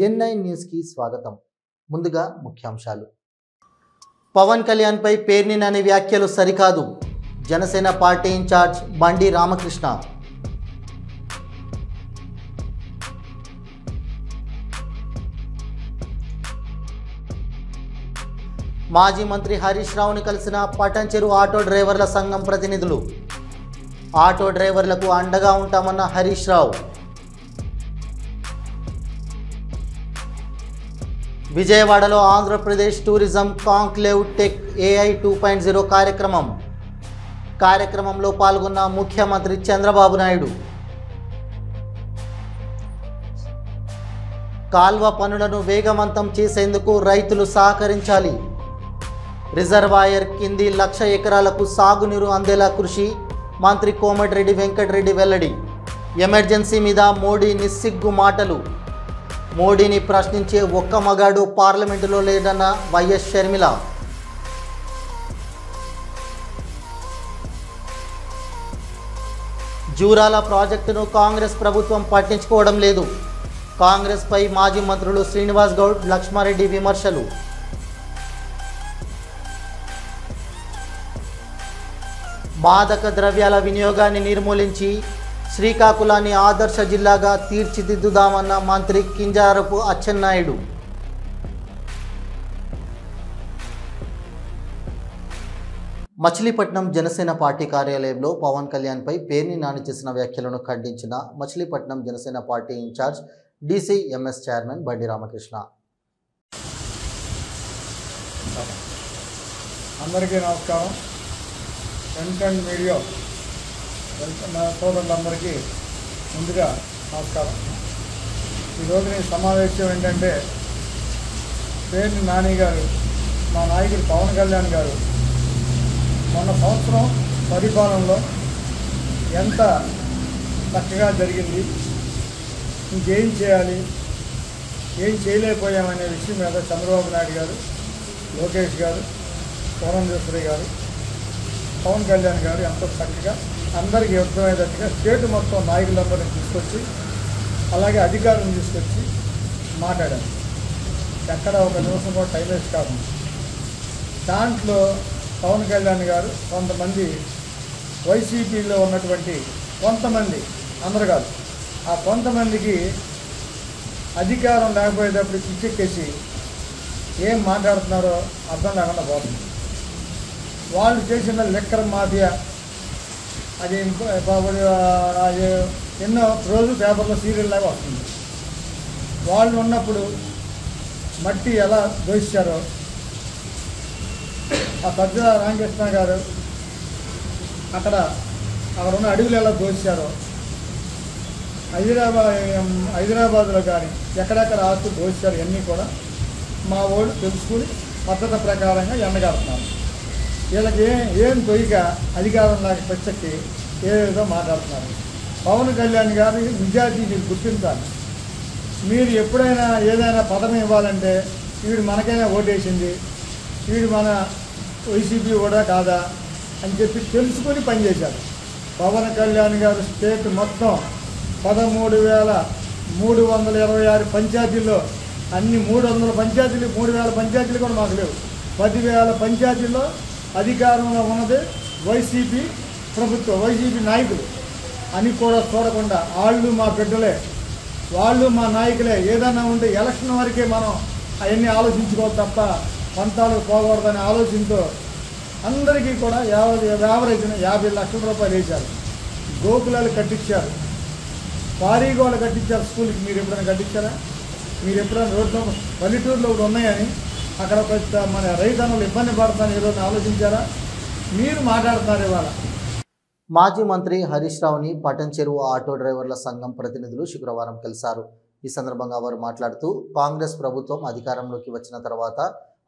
N9 news కి స్వాగతం. ముందుగా ముఖ్యాంశాలు. పవన్ కళ్యాణ్ పై పేర్ని నాని వ్యాఖ్యలు సరికాదు. జనసేన పార్టీ ఇన్ఛార్జ్ బండి రామకృష్ణ. మాజీ మంత్రి హరీష్ రావుని కలిసిన పటాన్చెరు ఆటో డ్రైవర్ల సంఘం ప్రతినిధులు. ఆటో డ్రైవర్లకు అండగా ఉంటామన్న హరీష్ రావు. విజయవాడలో Andhra Pradesh tourism conclave tech AI 2.0 కార్యక్రమంలో పాల్గొన్న ముఖ్యమంత్రి చంద్రబాబు నాయుడు. కాల్వ పనులను వేగవంతం చేసేందుకు రైతులు సహకరించాలి. రిజర్వాయర్ కింది 1,00,000 ఎకరాలకు సాగునీరు అందేలా కృషి. మంత్రి కోమటిరెడ్డి వెంకటరెడ్డి వెల్లడి. ఎమర్జెన్సీ మీద మోడీ నిస్సిగ్గు మాటలు. మోడీని ప్రశ్నించే ఒక్క మగాడు పార్లమెంటులో లేదన్న వైఎస్ షర్మిల. జూరాల ప్రాజెక్టును కాంగ్రెస్ ప్రభుత్వం పట్టించుకోవడం లేదు. కాంగ్రెస్ పై మాజీ మంత్రులు శ్రీనివాస్ గౌడ్, లక్ష్మారెడ్డి విమర్శలు. మాదక ద్రవ్యాల వినియోగాన్ని నిర్మూలించి శ్రీకాకుళాన్ని ఆదర్శ జిల్లాగా తీర్చిదిద్దుదామన్న మంత్రి కింజారపు అచ్చెన్నాయుడు. మచిలీపట్నం జనసేన పార్టీ కార్యాలయంలో పవన్ కళ్యాణ్ పై పేర్ని నాని చేసిన వ్యాఖ్యలను ఖండించిన Machilipatnam Janasena party in-charge DCMS chairman Bandi Ramakrishna. అందరికీ నమస్కారం. ప్రింట్ మీడియా నా సోదరులందరికీ ముందుగా నమస్కారం. ఈరోజు నీ సమావేశం ఏంటంటే, పేర్ని నాని గారు, మా నాయకుడు పవన్ కళ్యాణ్ గారు మొన్న సంవత్సరం పరిపాలనలో ఎంత చక్కగా జరిగింది, ఇంకేం చేయాలి, ఏం చేయలేకపోయామనే విషయం మీద చంద్రబాబు నాయుడు గారు, లోకేష్ గారు, పురంధేశ్వరి గారు, పవన్ కళ్యాణ్ గారు ఎంతో చక్కగా అందరికీ అర్థమయ్యేటట్టుగా స్టేట్ మొత్తం నాయకులందరినీ తీసుకొచ్చి, అలాగే అధికారులను తీసుకొచ్చి మాట్లాడారు. ఎక్కడ ఒక నిమిషం కూడా టైం వేస్ట్ కాదు. దాంట్లో పవన్ కళ్యాణ్ గారు కొంతమంది వైసీపీలో ఉన్నటువంటి కొంతమంది, అందరు కాదు, ఆ కొంతమందికి అధికారం లేకపోయేటప్పుడు పిచ్చెక్కేసి ఏం మాట్లాడుతున్నారో అర్థం లేకుండా పోతుంది. వాళ్ళు చేసిన లిక్కర్ మాఫియా అది ఎన్నో రోజు పేపర్లో సీరియల్ లాగా వస్తుంది. వాళ్ళు ఉన్నప్పుడు మట్టి ఎలా దోషించారో, ఆ సజ్జల రామకృష్ణ గారు అక్కడ ఉన్న అడవులు ఎలా దోషించారో, హైదరాబాద్లో కానీ ఎక్కడెక్కడ ఆస్తులు దోషించారు ఇవన్నీ కూడా మా వాళ్ళు తెలుసుకుని పద్ధతి ప్రకారంగా ఎండగడుతున్నారు. వీళ్ళకి ఏం తొయ్యక అధికారం లాగా పెచ్చకి ఏదేదో మాట్లాడుతున్నారు. పవన్ కళ్యాణ్ గారు నిజాయితీ మీరు గుర్తించాలి. మీరు ఎప్పుడైనా ఏదైనా పదం ఇవ్వాలంటే వీడు మనకైనా ఓటేసింది, వీడు మన వైసీపీ కూడా కాదా అని చెప్పి తెలుసుకొని పనిచేశారు. పవన్ కళ్యాణ్ గారు స్టేట్ మొత్తం 13,326 పంచాయతీల్లో అన్ని 300 పంచాయతీలు, 3,000 పంచాయతీలు కూడా మాకు లేవు. 10,000 పంచాయతీల్లో అధికారంలో ఉన్నది వైసీపీ ప్రభుత్వం, వైసీపీ నాయకులు అని కూడా చూడకుండా వాళ్ళు మా బిడ్డలే, వాళ్ళు మా నాయకులే, ఏదైనా ఉంటే ఎలక్షన్ వరకే మనం అవన్నీ ఆలోచించుకోవాలి తప్ప పంతాలకు పోకూడదనే ఆలోచనతో అందరికీ కూడా యావరేజ్ 50 లక్షల రూపాయలు వేశారు. గోకులాలు కట్టించారు, పారీగోళ్ళు కట్టించారు స్కూల్కి. మీరు ఎప్పుడైనా కట్టించారా? మీరు ఎప్పుడైనా రోడ్లో పల్లెటూరులో ఒకటి ఉన్నాయని అక్కడ మన రైతన్నులు ఇబ్బంది పడతాను ఈరోజు ఆలోచించారా? మీరు మాట్లాడుతున్నారు ఇవాళ. మాజీ మంత్రి హరీష్ రావుని పటాన్చెరు ఆటో డ్రైవర్ల సంఘం ప్రతినిధులు శుక్రవారం కలిశారు. ఈ సందర్భంగా వారు మాట్లాడుతూ, కాంగ్రెస్ ప్రభుత్వం అధికారంలోకి వచ్చిన తర్వాత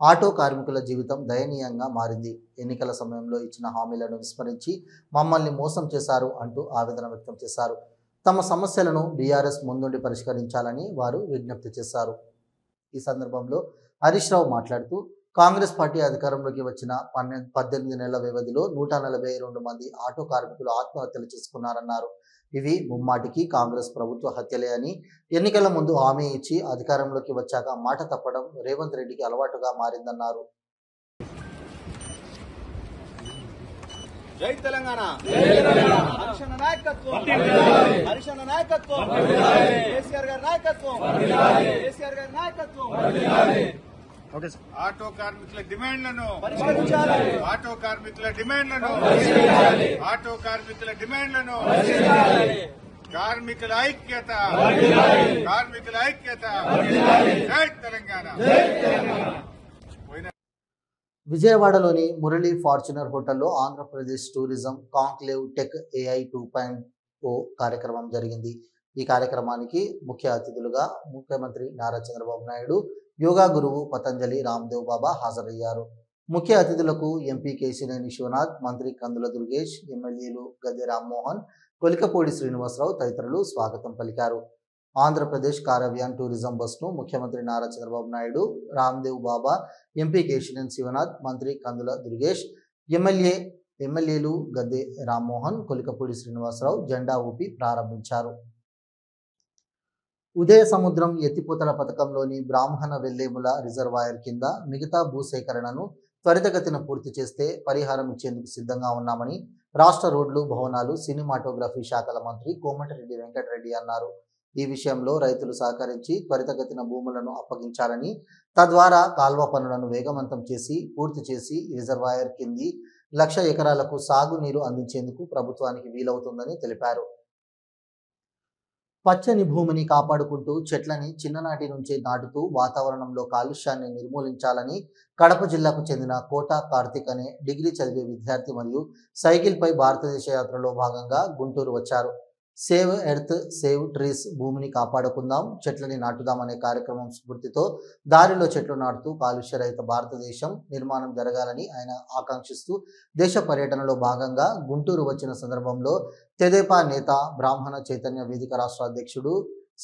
ఆటో కార్మికుల జీవితం దయనీయంగా మారింది. ఎన్నికల సమయంలో ఇచ్చిన హామీలను విస్మరించి మమ్మల్ని మోసం చేశారు అంటూ ఆవేదన వ్యక్తం చేశారు. తమ సమస్యలను BRS ముందుండి పరిష్కరించాలని వారు విజ్ఞప్తి చేశారు. ఈ సందర్భంలో హరీష్ రావు మాట్లాడుతూ, కాంగ్రెస్ పార్టీ అధికారంలోకి వచ్చిన 18 నెలల వ్యవధిలో 142 మంది ఆటో కార్మికులు ఆత్మహత్యలు చేసుకున్నారన్నారు. ఇవి ముమ్మాటికి కాంగ్రెస్ ప్రభుత్వ హత్యలే అని ఎన్నికల ముందు హామీ ఇచ్చి అధికారంలోకి వచ్చాక మాట తప్పడం రేవంత్ రెడ్డికి అలవాటుగా మారిందన్నారు. జై తెలంగాణ హర్షణ నాయకత్వం హర్షణ నాయకత్వం కేసీఆర్ గారి నాయకత్వం కేసీఆర్ గారి నాయకత్వం ఆటో కార్మికుల డిమాండ్లను పరిష్కరించాలి ఆటో కార్మికుల డిమాండ్లను ఆటో కార్మికుల డిమాండ్లను కార్మికుల ఐక్యత కార్మికుల ఐక్యత జై తెలంగాణ. విజయవాడలోని మురళీ ఫార్చునర్ హోటల్లో Andhra Pradesh tourism conclave tech AI 2.0 కార్యక్రమం జరిగింది. ఈ కార్యక్రమానికి ముఖ్య అతిథులుగా ముఖ్యమంత్రి నారా చంద్రబాబు నాయుడు, యోగా గురువు పతంజలి రామ్దేవ్ బాబా హాజరయ్యారు. ముఖ్య అతిథులకు ఎంపీ కేశినేని విశ్వనాథ్, మంత్రి కందుల దుర్గేష్, ఎమ్మెల్యేలు గద్దె రామ్మోహన్, కొలికపూడి శ్రీనివాసరావు తదితరులు స్వాగతం పలికారు. ఆంధ్రప్రదేశ్ కారవ్యాన్ టూరిజం బస్ను ముఖ్యమంత్రి నారా చంద్రబాబు నాయుడు, రామ్దేవ్ బాబా, ఎంపీ కేశినేని శివనాథ్, మంత్రి కందుల దుర్గేష్, ఎమ్మెల్యేలు గద్దె రామ్మోహన్, కొలికపూడి శ్రీనివాసరావు జెండా ఊపి ప్రారంభించారు. ఉదయ సముద్రం ఎత్తిపోతల పథకంలోని బ్రాహ్మణ వెల్లేముల రిజర్వాయర్ కింద మిగతా భూసేకరణను త్వరితగతిన పూర్తి చేస్తే పరిహారం ఇచ్చేందుకు సిద్ధంగా ఉన్నామని రాష్ట్ర రోడ్లు, భవనాలు, సినిమాటోగ్రఫీ శాఖల మంత్రి కోమటిరెడ్డి వెంకటరెడ్డి అన్నారు. ఈ విషయంలో రైతులు సహకరించి త్వరితగతిన భూములను అప్పగించాలని, తద్వారా కాల్వ పనులను వేగవంతం చేసి పూర్తి చేసి రిజర్వాయర్ కింది 1,00,000 ఎకరాలకు సాగునీరు అందించేందుకు ప్రభుత్వానికి వీలవుతుందని తెలిపారు. పచ్చని భూమిని కాపాడుకుంటూ చెట్లని చిన్ననాటి నుంచే నాటుతూ వాతావరణంలో కాలుష్యాన్ని నిర్మూలించాలని కడప జిల్లాకు చెందిన కోట కార్తిక్ అనే డిగ్రీ చదివే విద్యార్థి మరియు సైకిల్పై భారతదేశ యాత్రలో భాగంగా గుంటూరు వచ్చారు. సేవ్ ఎర్త్ సేవ్ ట్రీస్, భూమిని కాపాడుకుందాం చెట్లని నాటుదాం అనే కార్యక్రమం స్ఫూర్తితో దారిలో చెట్లు నాటుతూ కాలుష్య రహిత భారతదేశం నిర్మాణం జరగాలని ఆయన ఆకాంక్షిస్తూ దేశ పర్యటనలో భాగంగా గుంటూరు వచ్చిన సందర్భంలో తెదేపా నేత, బ్రాహ్మణ చైతన్య వేదిక రాష్ట్ర అధ్యక్షుడు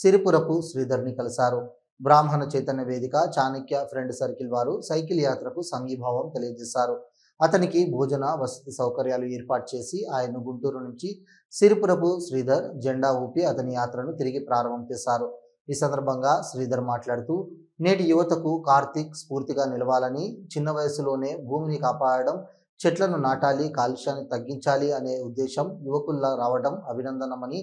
సిరిపురపు శ్రీధర్ని కలిశారు. బ్రాహ్మణ చైతన్య వేదిక చాణక్య ఫ్రెండ్ సర్కిల్ వారు సైకిల్ యాత్రకు సంఘీభావం తెలియజేశారు. అతనికి భోజన వసతి సౌకర్యాలు ఏర్పాటు చేసి ఆయన్ను గుంటూరు నుంచి సిరిపురపు శ్రీధర్ జెండా ఊపి అతని యాత్రను తిరిగి ప్రారంభం చేశారు. ఈ సందర్భంగా శ్రీధర్ మాట్లాడుతూ నేటి యువతకు కార్తిక్ స్ఫూర్తిగా నిలవాలని, చిన్న వయసులోనే భూమిని కాపాడడం, చెట్లను నాటాలి, కాలుష్యాన్ని తగ్గించాలి అనే ఉద్దేశం యువకుల్లా రావడం అభినందనమని,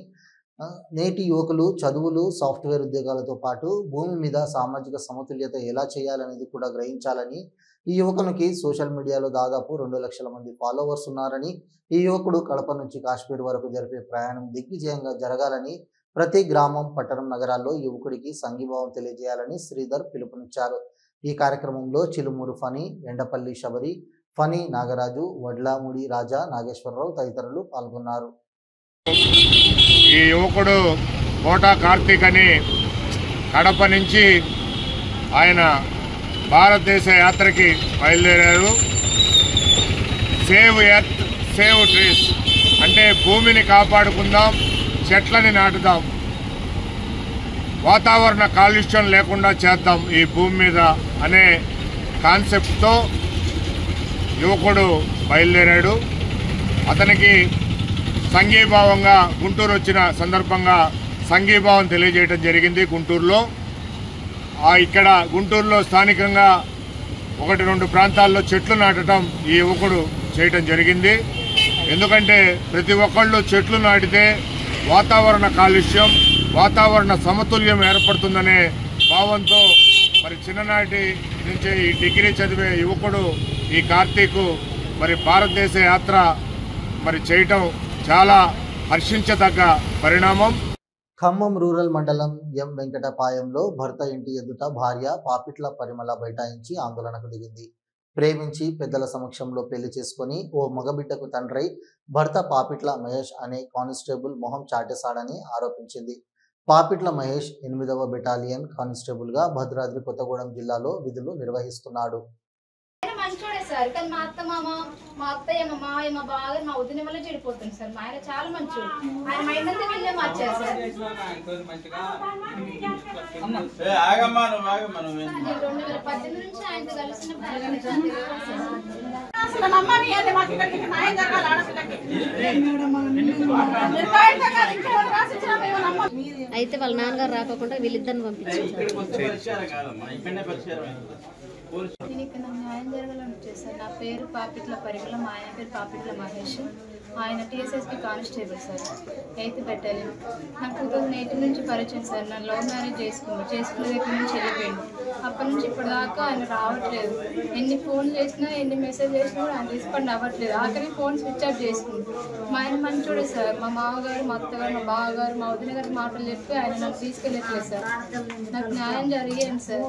నేటి యువకులు చదువులు, సాఫ్ట్వేర్ ఉద్యోగాలతో పాటు భూమి మీద సామాజిక సమతుల్యత ఎలా చేయాలనేది కూడా గ్రహించాలని, ఈ యువకునికి సోషల్ మీడియాలో దాదాపు 2 లక్షల మంది ఫాలోవర్స్ ఉన్నారని, ఈ యువకుడు కడప నుంచి కాశ్మీర్ వరకు జరిపే ప్రయాణం దిగ్విజయంగా జరగాలని, ప్రతి గ్రామం, పట్టణం, నగరాల్లో యువకుడికి సంఘీభావం తెలియజేయాలని శ్రీధర్ పిలుపునిచ్చారు. ఈ కార్యక్రమంలో చిలుమూరు ఫణి, ఎండపల్లి శబరి, ఫణి నాగరాజు, వడ్లాముడి రాజా, నాగేశ్వరరావు తదితరులు పాల్గొన్నారు. ఈ యువకుడు కోట కార్తిక్ అని కడప నుంచి ఆయన భారతదేశ యాత్రకి బయలుదేరారు. సేవ్ ఎర్త్ సేవ్ ట్రీస్ అంటే భూమిని కాపాడుకుందాం, చెట్లని నాటుదాం, వాతావరణ కాలుష్యం లేకుండా చేద్దాం ఈ భూమి మీద అనే కాన్సెప్ట్తో యువకుడు బయలుదేరాడు. అతనికి సంఘీభావంగా గుంటూరు వచ్చిన సందర్భంగా సంఘీభావం తెలియజేయడం జరిగింది. గుంటూరులో ఇక్కడ గుంటూరులో స్థానికంగా 1-2 ప్రాంతాల్లో చెట్లు నాటడం ఈ యువకుడు చేయటం జరిగింది. ఎందుకంటే ప్రతి ఒక్కళ్ళు చెట్లు నాటితే వాతావరణ కాలుష్యం, వాతావరణ సమతుల్యం ఏర్పడుతుందనే భావంతో మరి చిన్ననాటి నుంచే ఈ డిగ్రీ చదివే యువకుడు ఈ కార్తీక్ మరి భారతదేశ యాత్ర మరి చేయటం చాలా హర్షించదగ్గ పరిణామం. ఖమ్మం రూరల్ మండలం ఎం వెంకటపాయంలో భర్త ఇంటి ఎదుట భార్య పాపిట్ల పరిమళ బైఠాయించి ఆందోళనకు దిగింది. ప్రేమించి పెద్దల సమక్షంలో పెళ్లి చేసుకుని ఓ మగబిడ్డకు తండ్రై భర్త పాపిట్ల మహేష్ అనే కానిస్టేబుల్ మొహం చాటేశాడని ఆరోపించింది. పాపిట్ల మహేష్ 8వ బెటాలియన్ కానిస్టేబుల్గా భద్రాద్రి కొత్తగూడెం జిల్లాలో విధులు నిర్వహిస్తున్నాడు. సార్. కానీ మా అత్తయ్య మా మావయ్య మా బాగా మా వదిన వల్ల చెడిపోతుంది సార్. మా ఆయన చాలా మంచోడు. ఆయన మైండ్ అంతా వీళ్ళే మార్చారు సార్. నేను 2018 నుంచి ఆయనతో కలిసిన అయితే వాళ్ళ నాన్నగారు రాకుండా వీళ్ళిద్దరిని పంపించారు. దీనికి నాకు న్యాయం జరగాలనిపించేది సార్. నా పేరు పాపిట్ల పరిమళ, మా ఆయన పేరు పాపిట్ల మహేష్. ఆయన TSSP constable sir, 8th battalion. నాకు 2018 నుంచి పరిచయం సార్. నన్ను లవ్ మ్యారేజ్ చేసుకున్న దగ్గర నుంచి వెళ్ళిపోయింది. అప్పటి నుంచి ఇప్పటిదాకా ఆయన రావట్లేదు. ఎన్ని ఫోన్ చేసినా ఎన్ని మెసేజ్ చేసినా కూడా ఆయన రెస్పాండ్ అవ్వట్లేదు. ఆఖరి ఫోన్ స్విచ్ ఆఫ్ చేసుకుంది. మా ఆయన మంచోడే సార్. మా మామగారు, మా అత్తగారు, మా బావగారు, మా వదిన గారి మాటలు చెప్పి ఆయన నాకు తీసుకెళ్ళట్లేదు సార్. నాకు న్యాయం జరిగేది సార్.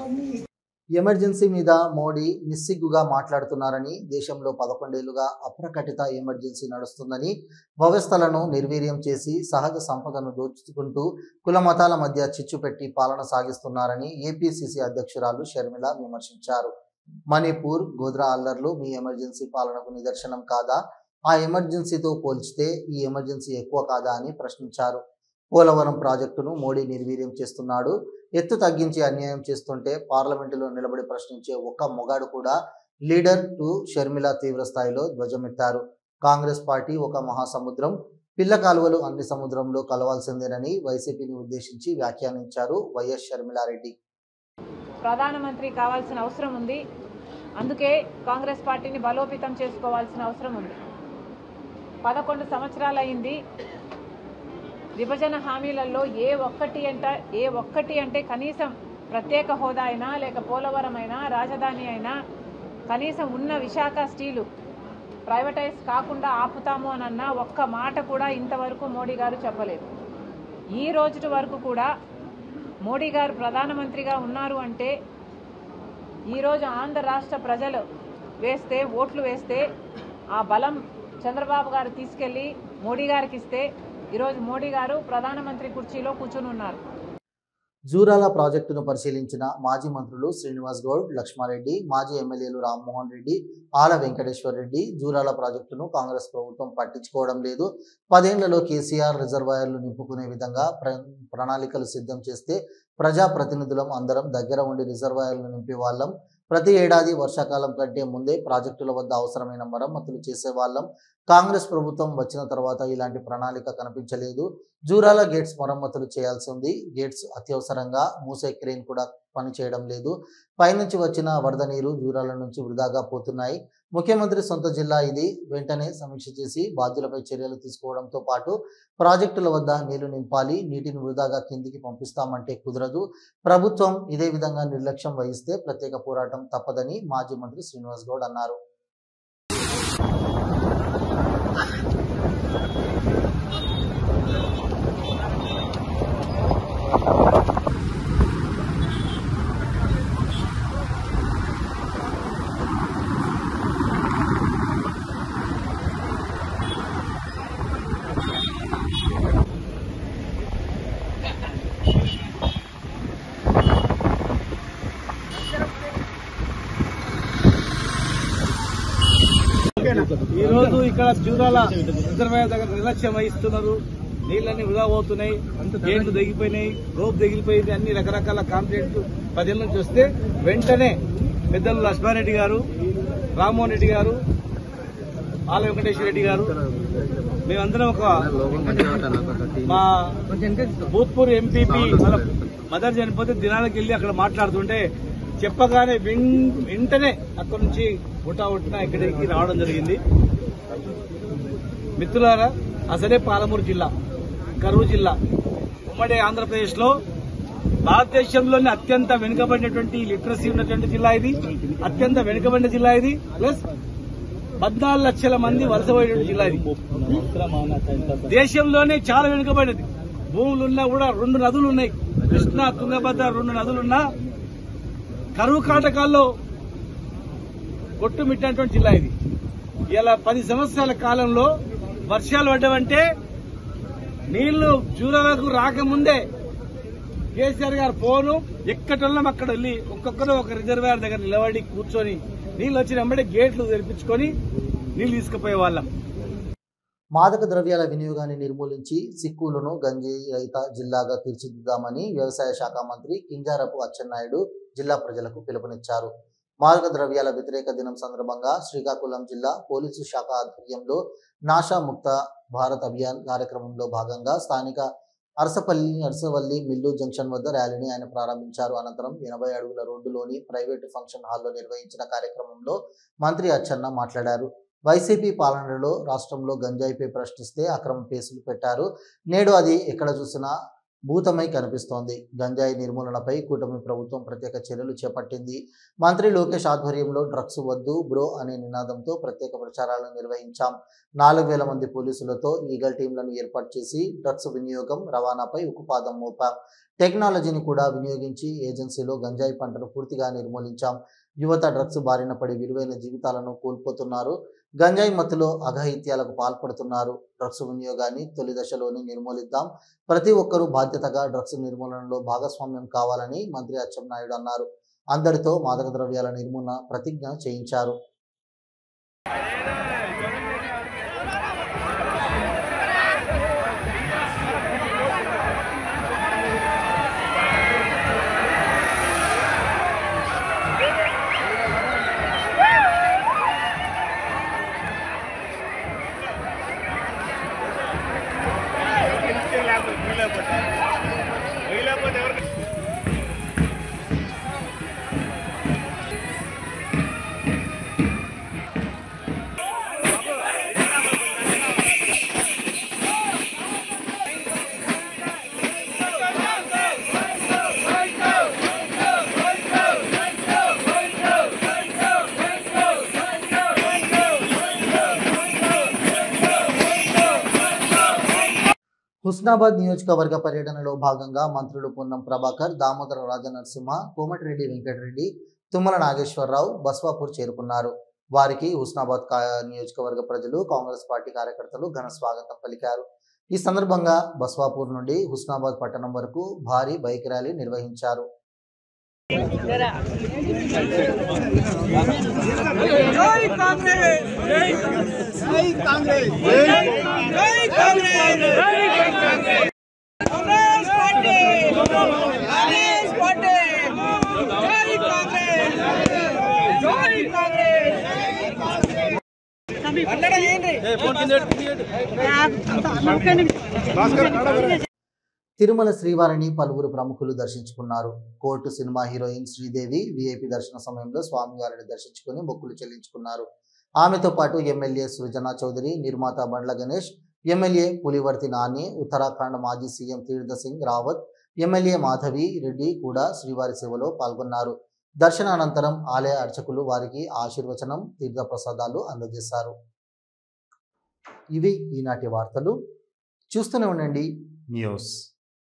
ఎమర్జెన్సీ మీద మోడీ నిస్సిగ్గుగా మాట్లాడుతున్నారని, దేశంలో 11 ఏళ్లుగా అప్రకటిత ఎమర్జెన్సీ నడుస్తుందని, వ్యవస్థలను నిర్వీర్యం చేసి సహజ సంపదను దోచుకుంటూ కుల మతాల మధ్య చిచ్చు పెట్టి పాలన సాగిస్తున్నారని ఏపీసీసీ అధ్యక్షురాలు షర్మిల విమర్శించారు. మణిపూర్, గోధ్రా అల్లర్లు మీ ఎమర్జెన్సీ పాలనకు నిదర్శనం కాదా? ఆ ఎమర్జెన్సీతో పోల్చితే ఈ ఎమర్జెన్సీ ఎక్కువ కాదా అని ప్రశ్నించారు. పోలవరం ప్రాజెక్టును మోడీ నిర్వీర్యం చేస్తున్నాడు. ఎత్తు తగ్గించి అన్యాయం చేస్తుంటే పార్లమెంటులో నిలబడి ప్రశ్నించే ఒక్క మొగాడు కూడా లీడర్ టు షర్మిల తీవ్ర స్థాయిలో ధ్వజమెత్తారు. కాంగ్రెస్ పార్టీ ఒక మహాసముద్రం, పిల్ల కాలువలు అన్ని సముద్రంలో కలవాల్సిందేనని వైసీపీని ఉద్దేశించి వ్యాఖ్యానించారు వైఎస్ షర్మిలారెడ్డి. ప్రధానమంత్రి కావాల్సిన అవసరం ఉంది. అందుకే కాంగ్రెస్ పార్టీని బలోపేతం చేసుకోవాల్సిన అవసరం ఉంది. 11 సంవత్సరాలు అయింది. విభజన హామీలలో ఏ ఒక్కటి అంటే కనీసం ప్రత్యేక హోదా అయినా, లేక పోలవరం అయినా, రాజధాని అయినా, కనీసం ఉన్న విశాఖ స్టీలు ప్రైవేటైజ్ కాకుండా ఆపుతాము అనన్న ఒక్క మాట కూడా ఇంతవరకు మోడీ గారు చెప్పలేదు. ఈ రోజు వరకు కూడా మోడీ గారు ప్రధానమంత్రిగా ఉన్నారు అంటే ఈరోజు ఆంధ్ర రాష్ట్ర ప్రజలు ఓట్లు వేస్తే ఆ బలం చంద్రబాబు గారు తీసుకెళ్లి మోడీ గారికి ఇస్తే ఈరోజు మోడీ గారు ప్రధానమంత్రి కుర్చీలో కూర్చుని ఉన్నారు. జూరాల ప్రాజెక్టును పరిశీలించిన మాజీ మంత్రులు శ్రీనివాస్ గౌడ్, లక్ష్మారెడ్డి, మాజీ ఎమ్మెల్యేలు రామ్మోహన్ రెడ్డి, ఆల వెంకటేశ్వర్ రెడ్డి జూరాల ప్రాజెక్టును కాంగ్రెస్ ప్రభుత్వం పట్టించుకోవడం లేదు. 10 ఏళ్లలో కేసీఆర్ రిజర్వాయర్లు నింపుకునే విధంగా ప్రణాళికలు సిద్ధం చేస్తే ప్రజాప్రతినిధులం అందరం దగ్గర ఉండి రిజర్వాయర్లు నింపే వాళ్ళం. ప్రతి ఏడాది వర్షాకాలం కంటే ముందే ప్రాజెక్టుల వద్ద అవసరమైన మరమ్మతులు చేసేవాళ్ళం. కాంగ్రెస్ ప్రభుత్వం వచ్చిన తర్వాత ఇలాంటి ప్రణాళిక కనిపించలేదు. జూరాల గేట్స్ మరమ్మతులు చేయాల్సి ఉంది. గేట్స్ అత్యవసరంగా మూసే క్రేన్ కూడా పనిచేయడం లేదు. పైనుంచి వచ్చిన వరద నీరు జూరాల నుంచి వృధాగా పోతున్నాయి. ముఖ్యమంత్రి సొంత జిల్లా ఇది. వెంటనే సమీక్ష చేసి బాధ్యులపై చర్యలు తీసుకోవడంతో పాటు ప్రాజెక్టుల వద్ద నీళ్లు నింపాలి. నీటిని వృధాగా కిందికి పంపిస్తామంటే కుదరదు. ప్రభుత్వం ఇదే విధంగా నిర్లక్ష్యం వహిస్తే ప్రత్యేక పోరాటం తప్పదని మాజీ మంత్రి శ్రీనివాస్ గౌడ్ అన్నారు. ఈ రోజు ఇక్కడ జూరాల రిజర్వాయర్ దగ్గర నిర్లక్ష్యం వహిస్తున్నారు. నీళ్లన్నీ వృధా పోతున్నాయి, గేట్లు దిగిపోయినాయి, రోప్ దిగిపోయింది, అన్ని రకరకాల కాంప్లైంట్లు 10 ఏళ్ల నుంచి వస్తే వెంటనే పెద్దలు లక్ష్మారెడ్డి గారు, రామ్మోహన్ రెడ్డి గారు, ఆల వెంకటేశ్వర రెడ్డి గారు, మేమందరం ఒక మా భూత్పూర్ ఎంపీపీ మదర్ చనిపోతే దినాలకు వెళ్లి అక్కడ మాట్లాడుతుంటే చెప్పగానే వెంటనే అక్కడి నుంచి ఉట్టిన ఇక్కడికి రావడం జరిగింది. మిత్రులారా, అసలే పాలమూరు జిల్లా, కరూరు జిల్లా, ఉమ్మడి ఆంధ్రప్రదేశ్ లో భారతదేశంలోనే అత్యంత వెనుకబడినటువంటి లిటరసీ ఉన్నటువంటి జిల్లా ఇది. అత్యంత వెనుకబడిన జిల్లా ఇది. ప్లస్ 14 లక్షల మంది వలసపోయేటువంటి జిల్లా ఇది. దేశంలోనే చాలా వెనుకబడినది. భూములున్నా కూడా 2 నదులు ఉన్నాయి. కృష్ణా, తుంగభద్ర 2 నదులున్నా కరువు కాటకాల్లో కొట్టుమిట్టినటువంటి జిల్లా ఇది. ఇలా 10 సంవత్సరాల కాలంలో వర్షాలు పడ్డవంటే నీళ్లు జూరాలకు రాకముందే కేసీఆర్ గారు ఫోను ఎక్కటోళ్ళం అక్కడ వెళ్ళి ఒక్కొక్కరు ఒక రిజర్వాయర్ దగ్గర నిలబడి కూర్చొని నీళ్ళు వచ్చిన వెంబడే గేట్లు తెరిపించుకొని నీళ్లు తీసుకుపోయే వాళ్ళం. మాదక ద్రవ్యాల వినియోగాన్ని నిర్మూలించి సిక్కులను గంజాయి రహిత జిల్లాగా తీర్చిదిద్దామని వ్యవసాయ శాఖ మంత్రి కింజారపు అచ్చెన్నాయుడు జిల్లా ప్రజలకు పిలుపునిచ్చారు. మాదక ద్రవ్యాల వ్యతిరేక దినం సందర్భంగా శ్రీకాకుళం జిల్లా పోలీసు శాఖ ఆధ్వర్యంలో నాషా ముక్త భారత్ అభియాన్ కార్యక్రమంలో భాగంగా స్థానిక అరసవల్లి మిల్లు జంక్షన్ వద్ద ర్యాలీని ఆయన ప్రారంభించారు. అనంతరం 80 అడుగుల రోడ్డులోని ప్రైవేటు ఫంక్షన్ హాల్లో నిర్వహించిన కార్యక్రమంలో మంత్రి అచ్చెన్న మాట్లాడారు. వైసీపీ పాలనలో రాష్ట్రంలో గంజాయిపై ప్రశ్నిస్తే అక్రమ కేసులు పెట్టారు. నేడు అది ఎక్కడ చూసినా భూతమై కనిపిస్తోంది. గంజాయి నిర్మూలనపై కూటమి ప్రభుత్వం ప్రత్యేక చర్యలు చేపట్టింది. మంత్రి లోకేష్ ఆధ్వర్యంలో డ్రగ్స్ వద్దు బ్రో అనే నినాదంతో ప్రత్యేక ప్రచారాలను నిర్వహించాం. 4000 మంది పోలీసులతో ఈగల్ టీంలను ఏర్పాటు చేసి డ్రగ్స్ వినియోగం రవాణాపై ఉక్కుపాదం మోపాం. టెక్నాలజీని కూడా వినియోగించి ఏజెన్సీలో గంజాయి పంటను పూర్తిగా నిర్మూలించాం. యువత డ్రగ్స్ బారిన పడి విలువైన జీవితాలను కోల్పోతున్నారు. గంజాయి మత్తులో అఘాయిత్యాలకు పాల్పడుతున్నారు. డ్రగ్స్ వినియోగాన్ని తొలి దశలోనే నిర్మూలిద్దాం. ప్రతి ఒక్కరూ బాధ్యతగా డ్రగ్స్ నిర్మూలనలో భాగస్వామ్యం కావాలని మంత్రి అచ్చెన్నాయుడు అన్నారు. అందరితో మాదక ద్రవ్యాల నిర్మూలన ప్రతిజ్ఞ చేయించారు. హుస్నాబాద్ నియోజకవర్గ పర్యటనలో భాగంగా మంత్రులు పొన్నం ప్రభాకర్, దామోదర రాజనరసింహ, కోమటిరెడ్డి వెంకటరెడ్డి, తుమ్మల నాగేశ్వరరావు బస్వాపూర్ చేరుకున్నారు. వారికి హుస్నాబాద్ నియోజకవర్గ ప్రజలు, కాంగ్రెస్ పార్టీ కార్యకర్తలు ఘన స్వాగతం పలికారు. ఈ సందర్భంగా బస్వాపూర్ నుండి హుస్నాబాద్ పట్టణం వరకు భారీ బైక్ ర్యాలీ నిర్వహించారు. తిరుమల శ్రీవారిని పలువురు ప్రముఖులు దర్శించుకున్నారు. Court cinema heroine Sridevi VIP దర్శన సమయంలో స్వామివారిని దర్శించుకుని మొక్కులు చెల్లించుకున్నారు. ఆమెతో పాటు ఎమ్మెల్యే సృజనా చౌదరి, నిర్మాత బండ్ల గణేష్, ఎమ్మెల్యే పులివర్తి నాని, ఉత్తరాఖండ్ మాజీ సీఎం తీర్థ సింగ్ రావత్, ఎమ్మెల్యే మాధవి రెడ్డి కూడా శ్రీవారి సేవలో పాల్గొన్నారు. దర్శనానంతరం ఆలయ అర్చకులు వారికి ఆశీర్వచనం, తీర్థప్రసాదాలు అందజేశారు. ఇవి ఈనాటి వార్తలు. చూస్తూనే ఉండండి న్యూస్.